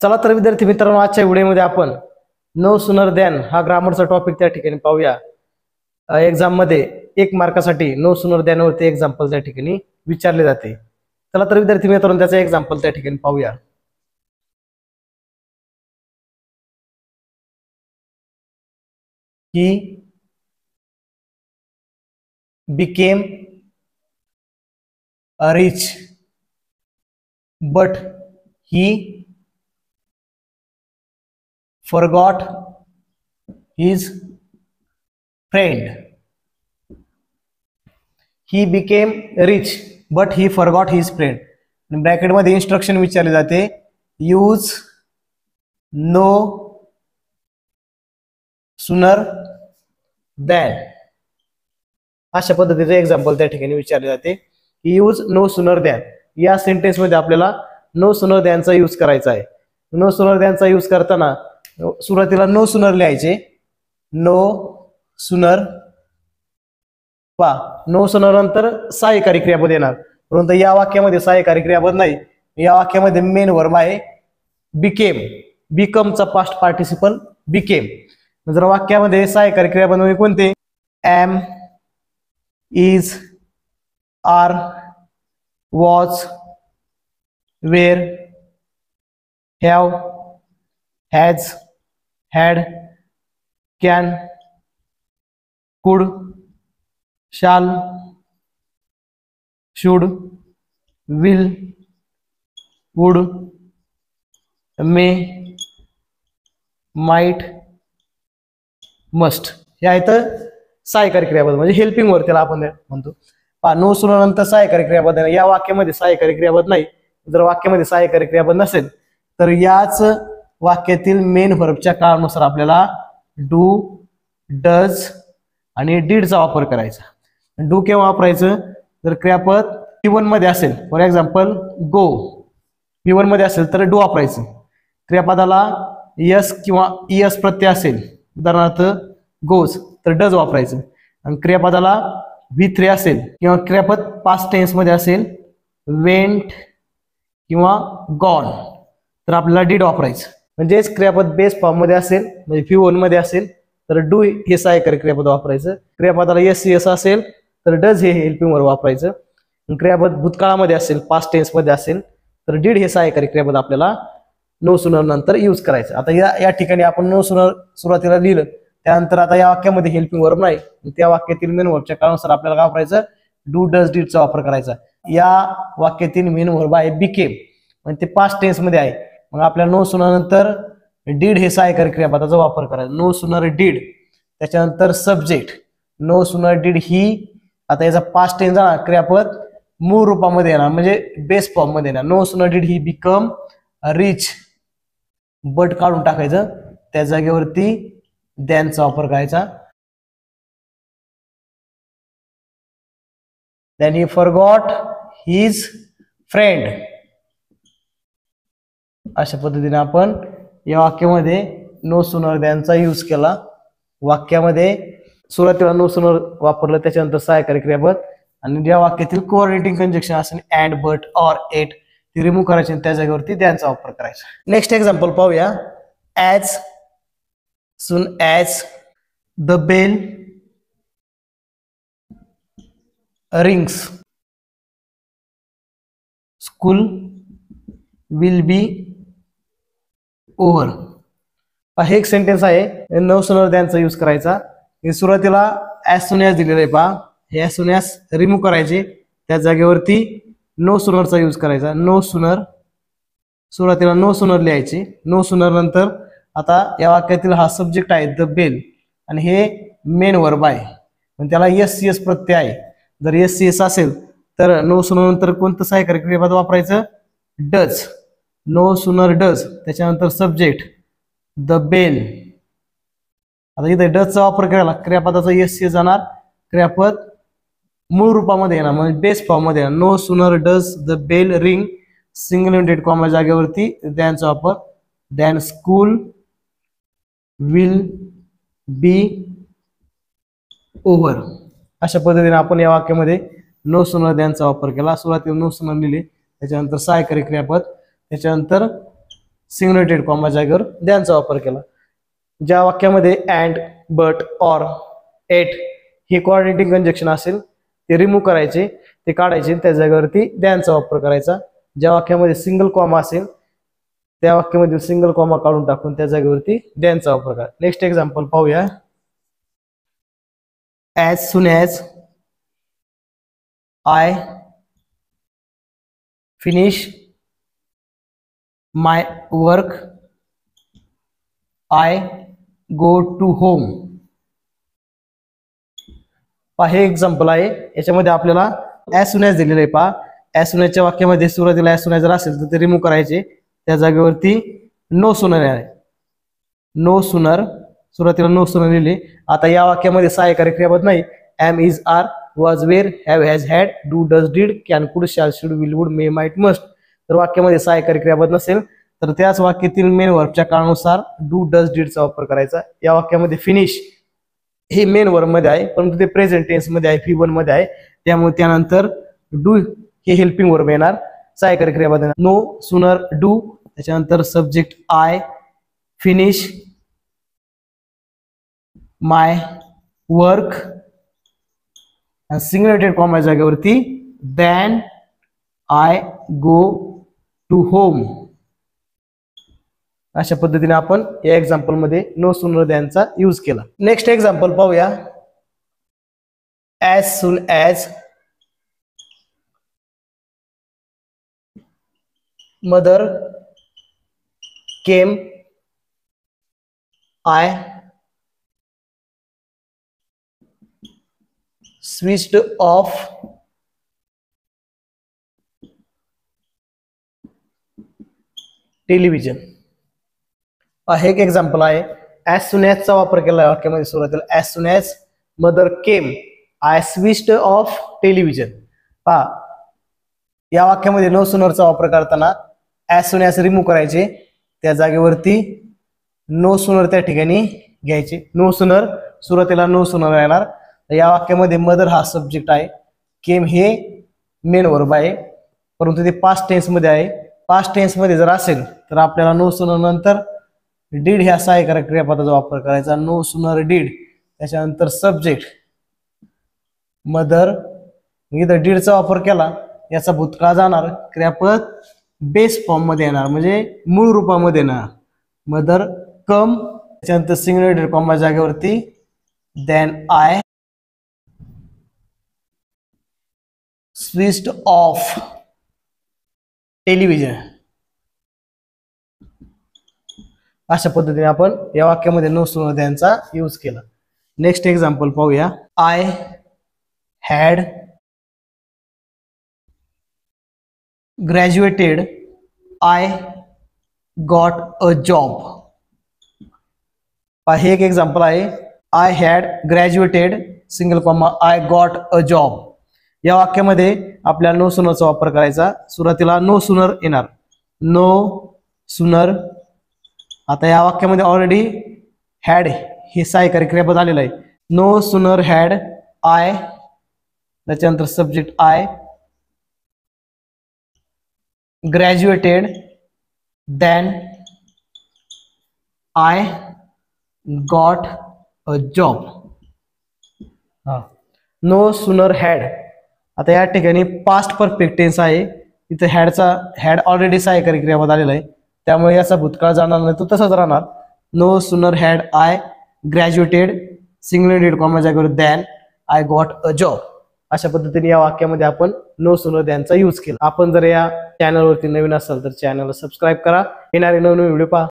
चला तर विद्यार्थी मित्रांनो, आजच्या व्हिडिओमध्ये आपण नो सुनर दॅन हा ग्रामरचा टॉपिक त्या ठिकाणी पाहूया. एक्झाम मध्ये 1 मार्कासाठी नो सुनर दॅन वरती एक्झाम्पल त्या ठिकाणी विचारले जाते. चला तर विद्यार्थी मित्रांनो, त्याचा एक्झाम्पल त्या ठिकाणी पाहूया. He became rich, but he forgot his friend. He became rich, but he forgot his friend. Bracket मध्ये इन्स्ट्रक्शन विचारले जाते. यूज नो सुनर दॅन अशा पद्धतीचे एक्झाम्पल त्या ठिकाणी विचारले जाते. यूज नो सुनर दॅन या सेंटेन्स मध्ये आपल्याला नो सुनर दॅनचा यूज करायचा आहे. नो सुनर दॅनचा यूज करताना सुरुवातीला नो सुनर लिहायचे. नो सुनर नो सुनर नंतर सहाय्यकारी क्रियापद येणार, परंतु या वाक्यामध्ये सहाय्यकारी क्रियापद नाही. या वाक्यामध्ये मेन वर्ब आहे बिकेम. बिकमचा पास्ट पार्टिसिपल बिकेम. जर वाक्यामध्ये सहाय्यकारी क्रियापद म्हणजे कोणते? Am, is, are, was, were, have, has, had, can, could, shall, should, will, would, may, might, must. हे आहेत सहाय्यकारी क्रियापद म्हणजे हेल्पिंग वर्ब त्याला आपण म्हणतो. नो सुनर नंतर सहाय्यकारी क्रियापद आहे. या वाक्यामध्ये सहाय्यकारी क्रियापद नाही. जर वाक्यामध्ये सहाय्यकारी क्रियापद नसेल तर याच वाक्यातील मेन व्हर्बच्या काळानुसार आपल्याला डू, डज आणि डीडचा वापर करायचा. डू केव्हा वापरायचं? जर क्रियापद V1 मध्ये असेल, फॉर एक्झाम्पल गो V1 मध्ये असेल तर डू वापरायचं. क्रियापदाला यस किंवा इयस प्रत्यय असेल, उदाहरणार्थ गोज, तर डज वापरायचं. आणि क्रियापदाला V3 असेल किंवा क्रियापद पास्ट टेन्स मध्ये असेल, वेंट किंवा गॉन, तर आपल्याला डीड वापरायचं. म्हणजेच क्रियापद बेस फॉर्म मध्ये असेल म्हणजे V1 मध्ये असेल तर डू हे सहाय्यकारी क्रियापद वापरायचं. क्रियापदाला यस यस असेल तर डज हे हेल्पिंग वर्ब वापरायचं. क्रियापद भूतकाळामध्ये असेल, पास्ट टेन्स मध्ये असेल तर डीड हे सहाय्यकारी क्रियापद आपल्याला नो सुनर नंतर यूज करायचं. आता या ठिकाणी आपण नो सुनर सुरुवातीला लिहिलं, त्यानंतर आता या वाक्यामध्ये हेल्पिंग वर्ब नाही, त्या वाक्यातील मेन वर्बच्या काळानुसार आपल्याला काय वापरायचं? डू, डज, डीडचा वापर करायचा. या वाक्यातील मेन वर्ब आहे बिकेम, म्हणजे ते पास्ट टेन्स मध्ये आहे. मग आपल्याला नो सुनर नंतर डीड हे सहाय्यकारी क्रियापदाचा वापर करायचा. नो सुनर डीड, त्याच्यानंतर सब्जेक्ट. नो सुनर डीड ही, आता याचा पास्ट टेन्स जाणार, क्रियापद मूळ रूपामध्ये येणार म्हणजे बेस फॉर्म मध्ये येणार. No sooner did he become rich, but काढून टाकायचं, त्या जागेवरती दॅनचा वापर करायचा. Then he forgot his friend. अशा पद्धतीने आपण या वाक्यामध्ये नो सुनर दॅनचा यूज केला. वाक्यामध्ये सुरुवातीला नो सुनर वापरलं, त्याच्यानंतर सहाय्यकारी क्रियापद, आणि ज्या वाक्यातील कोऑर्डिनेटिंग कंजक्शन असेल अँड, बट, ऑर, एट, ती रिमूव्ह करायची आणि त्या जागेवरती दॅनचा वापर करायचा. नेक्स्ट एक्झाम्पल पाहूया. As soon as the bell rings, school will be over. हे एक सेंटेन्स आहे. नो सुनर दॅनचा यूज करायचा. हे सुरुवातीला ॲज सून ॲज दिलेलं आहे पहा. हे ॲज सून ॲज रिमूव्ह करायचे, त्या जागेवरती नो सुनरचा यूज करायचा. नो सुनर, सुरुवातीला नो सुनर लिहायचे. नो सुनर नंतर आता या वाक्यातील हा सब्जेक्ट आहे द बेल, आणि हे मेन वर्ब आहे, पण त्याला यस यस प्रत्यय आहे. जर यस यस असेल तर नो सुनर नंतर कोणतं सहाय्यकारी क्रियापद वापरायचं? डज. नो सुनर डज, त्याच्यानंतर सब्जेक्ट द बेल. आता इथे डजचा वापर करायला क्रियापदाचा यस यस जाणार, क्रियापद मूळ रूपामध्ये येणार म्हणजे बेस फॉर्म मध्ये येणार. No sooner does the bell ring, single inverted comma जागेवरती दॅनचा वापर. Than school will be over. अशा पद्धतीने आपण या वाक्यामध्ये नो सुनर दॅनचा वापर केला. सुरुवातीला नो सुनर लिहिले, त्याच्यानंतर सहाय्यकारी क्रियापद, त्याच्यानंतर सिंग्युलेटेड कॉमा जागेवर दॅनचा वापर केला. ज्या वाक्यामध्ये अँड, बट, ऑर, एट हे कोऑर्डिनेटिंग कंजक्शन असेल ते रिमूव्ह करायचे, ते काढायचे, त्या जागेवरती दॅनचा वापर करायचा. ज्या वाक्यामध्ये सिंगल कॉमा असेल त्या वाक्यामध्ये सिंगल कॉमा काढून टाकून त्या जागेवरती दॅनचा वापर करा. नेक्स्ट एक्झाम्पल पाहूया. As soon as I finish my work, I go to home. पहा हे एक्झाम्पल आहे. याच्यामध्ये आपल्याला as soon as दिलेलं आहे. पहा as soon as च्या वाक्यामध्ये सुरुवातीला as soon as जर असेल तर ते रिमूव्ह करायचे, त्या जागेवरती नो सूनर आहे. नो सूनर सुरुवातीला नो सूनर लिहिले. आता या वाक्यामध्ये सहाय्यकारी क्रियापद नाही. Am, is, are, was, were, have, has, had, do, does, did, can, could, shall, should, will, would, may, might, must. तर वाक्यामध्ये सहाय्यकारी क्रियापद नसेल तर त्याच वाक्यातील मेन वर्बच्या काळानुसार डू, डज, डिडचा वापर करायचा. या वाक्यामध्ये फिनिश हे मेन वर्ब मध्ये आहे, परंतु ते प्रेझेंट टेन्स मध्ये आहे, V1 मध्ये आहे, त्यामुळे त्यानंतर डू हे हेल्पिंग वर्ब येणार. सहाय्यकारी क्रियापद नो सूनर डू, त्याच्यानंतर subject I, finish my work, सिंग्युलेटेड कॉमा जागेवरती then I go to home. अशा पद्धतीने आपण या एक्झाम्पल मध्ये नो सूनर दॅनचा यूज केला. नेक्स्ट एक्झाम्पल पाहूया. As soon as mother came I switched off television. हे एक एक्झाम्पल आहे. ॲज सून ॲजचा वापर केला आहे वाक्यामध्ये सुरुवातीला. As soon as mother came I switched off television. पहा या वाक्यामध्ये नो सूनरचा वापर करताना ॲज सून ॲज रिमूव्ह करायचे, त्या जागेवरती नो सूनर त्या ठिकाणी घ्यायचे. नो सूनर सुरुवातीला नो सूनर येणार. या वाक्यामध्ये मदर हा सब्जेक्ट आहे, केम हे मेन वर्ब आहे, परंतु ते पास्ट टेन्स मध्ये आहे. पास्ट टेन्स मध्ये जर असेल तर आपल्याला नो सूनर नंतर डीड ह्या सहाय्यकारी क्रियापदाचा वापर करायचा. नो सूनर डीड, त्याच्यानंतर सब्जेक्ट मदर, इथं डीडचा वापर केला याचा भूतकाळ जाणार, क्रियापद बेस फॉर्म मध्ये येणार म्हणजे मूळ रूपामध्ये येणार. मदर कम, त्याच्यानंतर सिंग्युलेटेड कॉमा जागेवरती then I switched off television. अशा पद्धतीने आपण या वाक्यामध्ये नो सूनर दॅनचा यूज केला. नेक्स्ट एक्झाम्पल पाहूया. I had graduated I got a job. हे एक एक्झाम्पल आहे. I had graduated single comma I got a job. या वाक्यामध्ये आपल्याला नो सूनरचा वापर करायचा. सुरुवातीला नो सूनर येणार, नो सूनर. आता या वाक्यामध्ये ऑलरेडी हॅड हे सहाय्यकारी क्रियापद आलेलं आहे. नो सूनर हॅड आय, त्याच्यानंतर subject I, graduated then I got a job. No sooner had. आता या ठिकाणी पास्ट परफेक्ट टेन्स आहे. इथे हॅड ऑलरेडी सहाय्यकारी क्रियापद आलेला आहे, त्यामुळे याचा भूतकाळ जाणार नाही, तो तसाच राहणार. No sooner had I graduated सिंग्युलेटेड कॉमा जागेवर than I got a job. अशा पद्धतीने या वाक्यामध्ये आपण नो सूनर दॅनचा यूज केला. आपण जर या चॅनलवरती नवीन असाल तर चॅनलला सबस्क्राईब करा. येणारे नवीन व्हिडिओ पहा.